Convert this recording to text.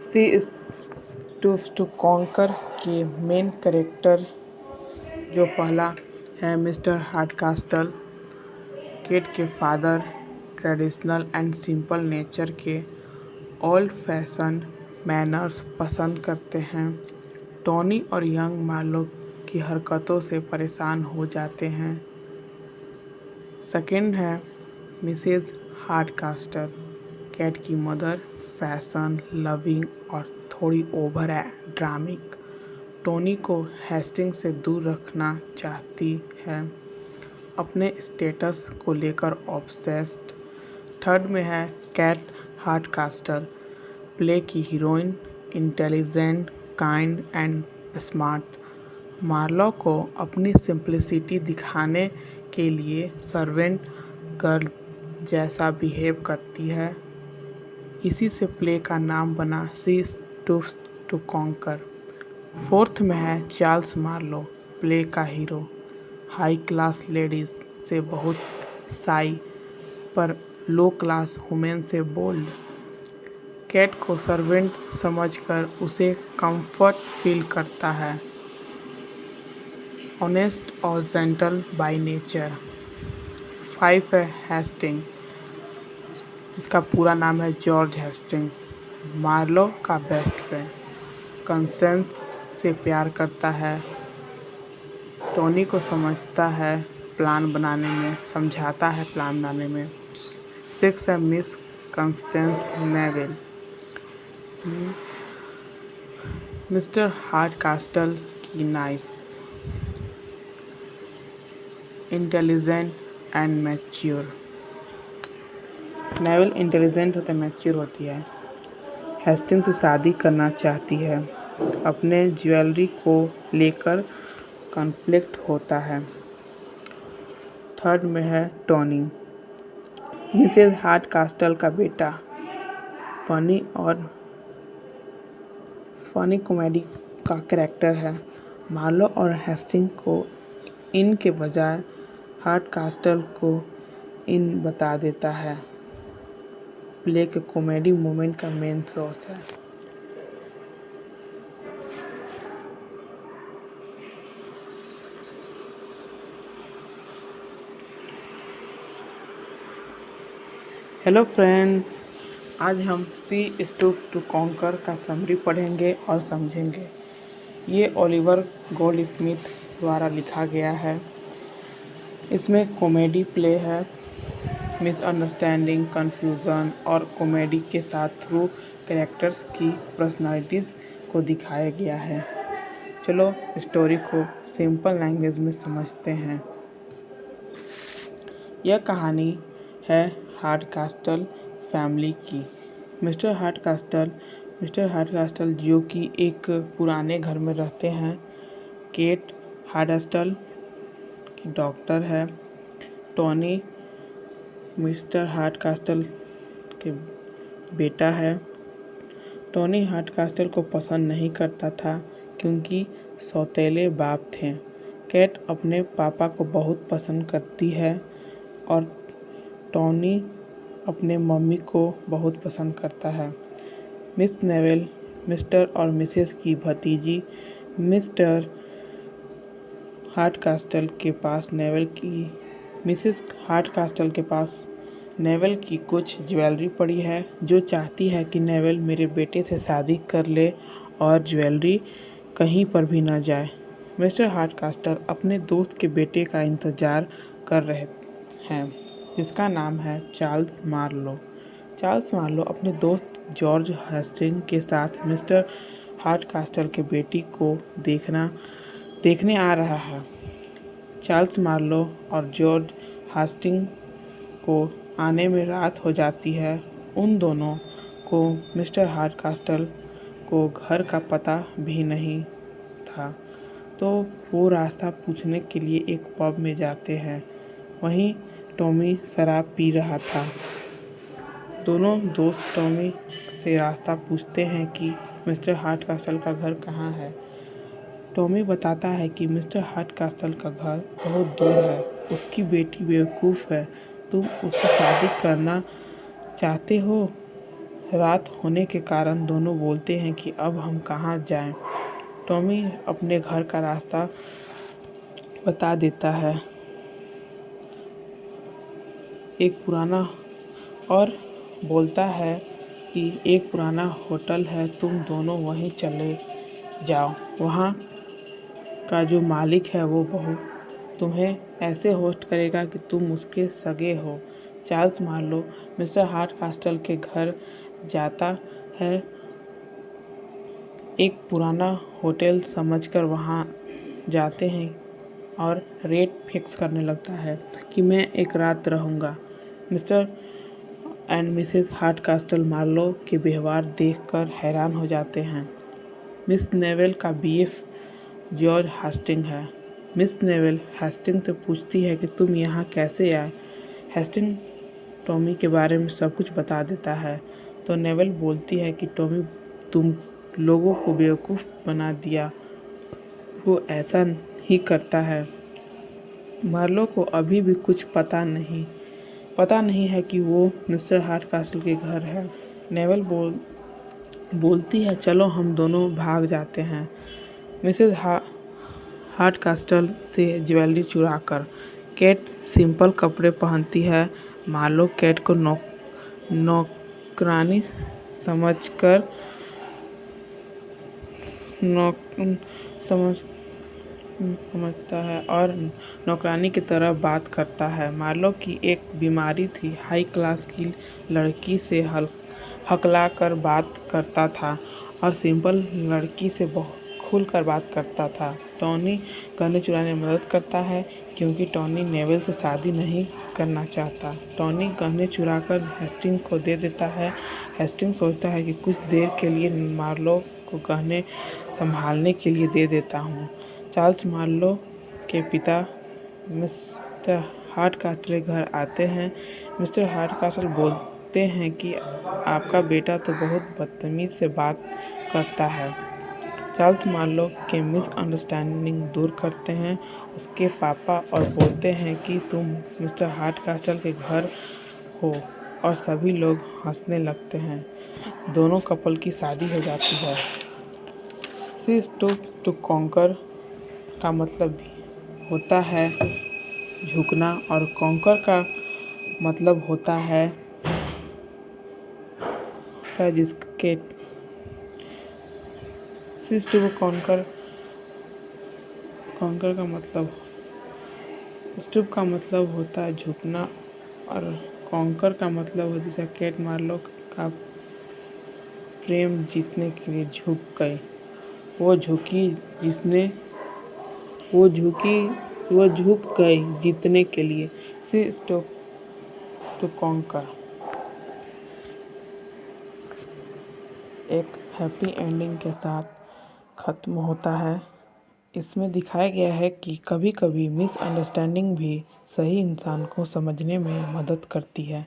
C टूव्स to conquer के main character जो पहला है मिस्टर हार्डकास्टल, केट के father traditional and simple nature के ओल्ड फैशन मैनर्स पसंद करते हैं। टोनी और यंग मार्लो की हरकतों से परेशान हो जाते हैं। सेकंड है मिसेस हार्डकास्टल, केट की मदर, फैशन लविंग और थोड़ी ओवर ड्रामिक, टोनी को हेस्टिंग्स से दूर रखना चाहती है, अपने स्टेटस को लेकर ऑब्सेस्ड। थर्ड में है केट हार्डकास्टल, प्ले की heroine, intelligent, kind and smart, Marlow को अपनी सिंप्लिसिटी दिखाने के लिए सर्वेंट गर्ल जैसा बिहेव करती है। इसी से प्ले का नाम बना सी टूव्स टू कॉन्कर। फोर्थ में है चार्ल्स मार्लो, प्ले का हीरो, हाई क्लास लेडीज से बहुत शाई पर लो क्लास वुमेन से बोल्ड, केट को सर्वेंट समझकर उसे कंफर्ट फील करता है, ऑनेस्ट और जेंटल बाय नेचर। 5 है हेस्टिंग, जिसका पूरा नाम है जॉर्ज हेस्टिंग, मार्लो का बेस्ट फ्रेंड, कंसेंस से प्यार करता है, टोनी को समझता है प्लान बनाने में, समझाता है प्लान बनाने में। 6 है मिस कंस्टेंस नेविल, मिस्टर हार्डकास्टल की nice, intelligent and mature. Neville intelligent होता है, मैच्योर होती है, हेस्टिंग से शादी करना चाहती है, अपने ज्वेलरी को लेकर कॉन्फ्लिक्ट होता है। थर्ड में है टोनी, मिसेस हार्डकास्टल का बेटा, फनी कॉमेडी का कैरेक्टर है, मार्लो और हेस्टिंग को इन के बजाय हार्डकास्टल को इन बता देता है, प्ले के कॉमेडी मोमेंट का मेन सोर्स है। हेलो फ्रेंड, आज हम सी टूव्स टू कॉन्कर का समरी पढ़ेंगे और समझेंगे। ये ओलिवर गोल्डस्मिथ द्वारा लिखा गया है। इसमें कॉमेडी प्ले है, मिसअंडरस्टैंडिंग, कन्फ्यूज़न और कॉमेडी के साथ थ्रू कैरेक्टर्स की पर्सनालिटीज़ को दिखाया गया है। चलो स्टोरी को सिंपल लैंग्वेज में समझते हैं। यह कहानी है हार्डकास्टल फैमिली की। मिस्टर हार्डकास्टल जो कि एक पुराने घर में रहते हैं। केट हार्डकास्टल की डॉक्टर है। टोनी मिस्टर हार्डकास्टल के बेटा है। टोनी हार्डकास्टल को पसंद नहीं करता था क्योंकि सौतेले बाप थे। केट अपने पापा को बहुत पसंद करती है और टोनी अपने मम्मी को बहुत पसंद करता है। मिस नेविल मिस्टर और मिसेस की भतीजी, मिस्टर हार्डकास्टल के पास मिसेस हार्डकास्टल के पास नेविल की कुछ ज्वेलरी पड़ी है जो चाहती है कि नेविल मेरे बेटे से शादी कर ले और ज्वेलरी कहीं पर भी ना जाए। मिस्टर हार्डकास्टल अपने दोस्त के बेटे का इंतज़ार कर रहे हैं जिसका नाम है चार्ल्स मार्लो अपने दोस्त जॉर्ज हेस्टिंग के साथ मिस्टर हार्डकास्टल के बेटी को देखने आ रहा है। चार्ल्स मार्लो और जॉर्ज हेस्टिंग को आने में रात हो जाती है। उन दोनों को मिस्टर हार्डकास्टल को घर का पता भी नहीं था, तो वो रास्ता पूछने के लिए एक पब में जाते हैं। वहीं टॉमी शराब पी रहा था। दोनों दोस्त टॉमी से रास्ता पूछते हैं कि मिस्टर हार्डकास्टल का घर कहाँ है। टॉमी बताता है कि मिस्टर हार्डकास्टल का घर बहुत दूर है, उसकी बेटी बेवकूफ़ है, तुम उससे शादी करना चाहते हो। रात होने के कारण दोनों बोलते हैं कि अब हम कहाँ जाएं। टॉमी अपने घर का रास्ता बता देता है, एक पुराना और बोलता है कि एक पुराना होटल है, तुम दोनों वहीं चले जाओ। वहाँ का जो मालिक है वो तुम्हें ऐसे होस्ट करेगा कि तुम उसके सगे हो। चार्ल्स मार्लो मिस्टर हार्डकास्टल के घर जाता है, एक पुराना होटल समझकर वहाँ जाते हैं और रेट फिक्स करने लगता है कि मैं एक रात रहूँगा। मिस्टर एंड मिसेस हार्डकास्टल मार्लो के व्यवहार देखकर हैरान हो जाते हैं। मिस नेवेल का बीएफ जॉर्ज हेस्टिंग है। मिस नेवेल हेस्टिंग से पूछती है कि तुम यहाँ कैसे आए। हेस्टिंग टॉमी के बारे में सब कुछ बता देता है तो नेवेल बोलती है कि टॉमी तुम लोगों को बेवकूफ़ बना दिया, वो ऐसा ही करता है। मार्लो को अभी भी कुछ पता नहीं है कि वो मिस्टर हार्डकास्टल के घर है। नेवेल बोलती है चलो हम दोनों भाग जाते हैं मिसेस हार्डकास्टल से ज्वेलरी चुराकर। कैट सिंपल कपड़े पहनती है। मार्लो कैट को नौकरानी समझता है और नौकरानी की तरह बात करता है। मार्लो की एक बीमारी थी, हाई क्लास की लड़की से हकला कर बात करता था और सिंपल लड़की से बहुत खुलकर बात करता था। टॉनी गहने चुराने में मदद करता है क्योंकि टॉनी नेवेल से शादी नहीं करना चाहता। टॉनी गहने चुराकर हेस्टिंग को दे देता है। हेस्टिंग सोचता है कि कुछ देर के लिए मार्लो को गहने संभालने के लिए दे देता हूँ। चार्ल्स मार्लो के पिता मिस्टर हार्डकास्टल घर आते हैं। मिस्टर हार्डकास्टल बोलते हैं कि आपका बेटा तो बहुत बदतमीज़ से बात करता है। चार्ल्स मार्लो के मिसअंडरस्टैंडिंग दूर करते हैं उसके पापा और बोलते हैं कि तुम मिस्टर हार्डकास्टल के घर हो और सभी लोग हंसने लगते हैं। दोनों कपल की शादी हो जाती है। सी स्टूप टू कॉन्कर का मतलब भी होता है झुकना और कॉन्कर का मतलब होता है जिसके सी स्टूप कॉन्कर का मतलब स्टूप का मतलब होता है झुकना और कॉन्कर का मतलब है जैसा कैट मार्लो का प्रेम जीतने के लिए झुक गई। वो झुक गई जीतने के लिए। सी स्टूप टू कॉन्कर एक हैप्पी एंडिंग के साथ ख़त्म होता है। इसमें दिखाया गया है कि कभी-कभी मिसअंडरस्टैंडिंग भी सही इंसान को समझने में मदद करती है।